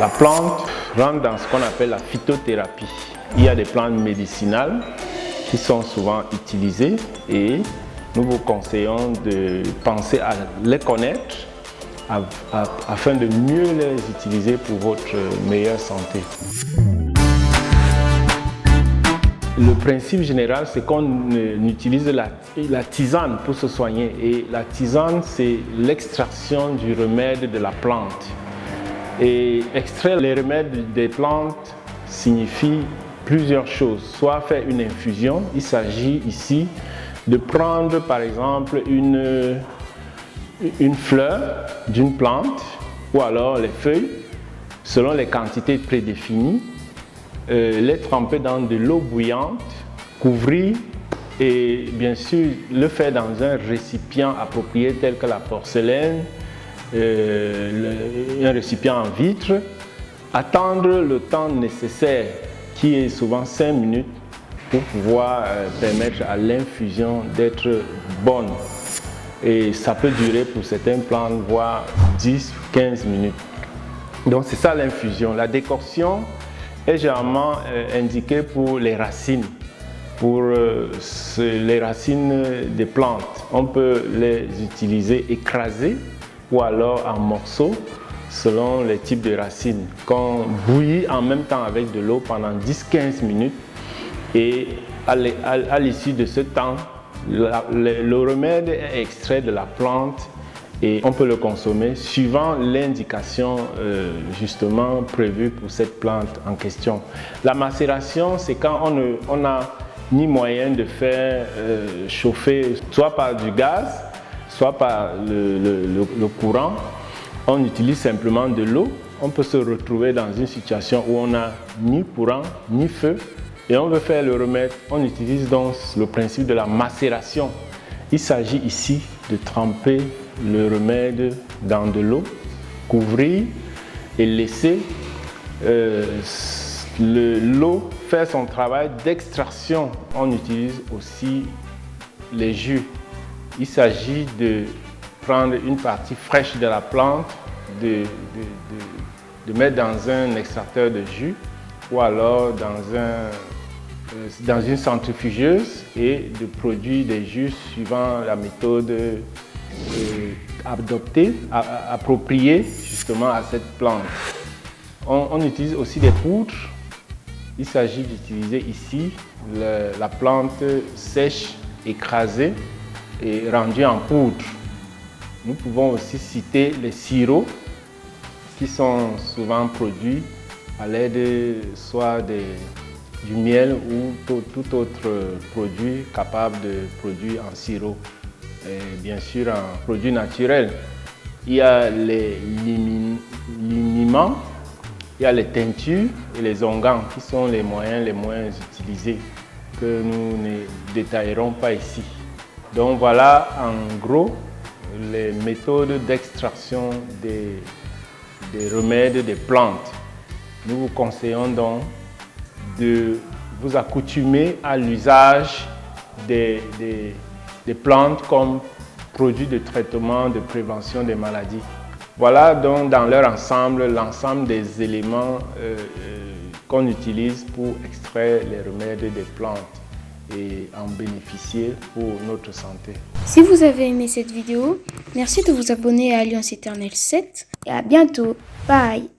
La plante rentre dans ce qu'on appelle la phytothérapie. Il y a des plantes médicinales qui sont souvent utilisées et nous vous conseillons de penser à les connaître afin de mieux les utiliser pour votre meilleure santé. Le principe général, c'est qu'on utilise la tisane pour se soigner. Et la tisane, c'est l'extraction du remède de la plante. Et extraire les remèdes des plantes signifie plusieurs choses. Soit faire une infusion, il s'agit ici de prendre par exemple une fleur d'une plante ou alors les feuilles, selon les quantités prédéfinies, les tremper dans de l'eau bouillante, couvrir et bien sûr le faire dans un récipient approprié tel que la porcelaine, un récipient en vitre, attendre le temps nécessaire qui est souvent 5 minutes pour pouvoir permettre à l'infusion d'être bonne. Et ça peut durer pour certaines plantes voire 10-15 minutes. Donc c'est ça l'infusion. La décoction est généralement indiquée pour les racines. Pour les racines des plantes, on peut les utiliser écrasées ou alors en morceaux selon les types de racines. Qu'on bouillit en même temps avec de l'eau pendant 10-15 minutes et à l'issue de ce temps, le remède est extrait de la plante et on peut le consommer suivant l'indication justement prévue pour cette plante en question. La macération, c'est quand on n'a ni moyen de faire chauffer soit par du gaz, soit par le courant. On utilise simplement de l'eau. On peut se retrouver dans une situation où on n'a ni courant ni feu et on veut faire le remède. On utilise donc le principe de la macération. Il s'agit ici de tremper le remède dans de l'eau, couvrir et laisser l'eau faire son travail d'extraction. On utilise aussi les jus. Il s'agit de prendre une partie fraîche de la plante, de mettre dans un extracteur de jus ou alors dans une centrifugeuse et de produire des jus suivant la méthode appropriée justement à cette plante. On utilise aussi des poudres. Il s'agit d'utiliser ici la plante sèche, écrasée et rendue en poudre. Nous pouvons aussi citer les sirops qui sont souvent produits à l'aide soit du miel ou tout autre produit capable de produire en sirop. Et bien sûr en produit naturel. Il y a les liniments, il y a les teintures et les onguents qui sont les moyens les moins utilisés que nous ne détaillerons pas ici. Donc voilà en gros les méthodes d'extraction des remèdes des plantes. Nous vous conseillons donc de vous accoutumer à l'usage des plantes comme produits de traitement, de prévention des maladies. Voilà donc dans leur ensemble l'ensemble des éléments qu'on utilise pour extraire les remèdes des plantes et en bénéficier pour notre santé. Si vous avez aimé cette vidéo, merci de vous abonner à Alliance Éternelle 7 et à bientôt. Bye!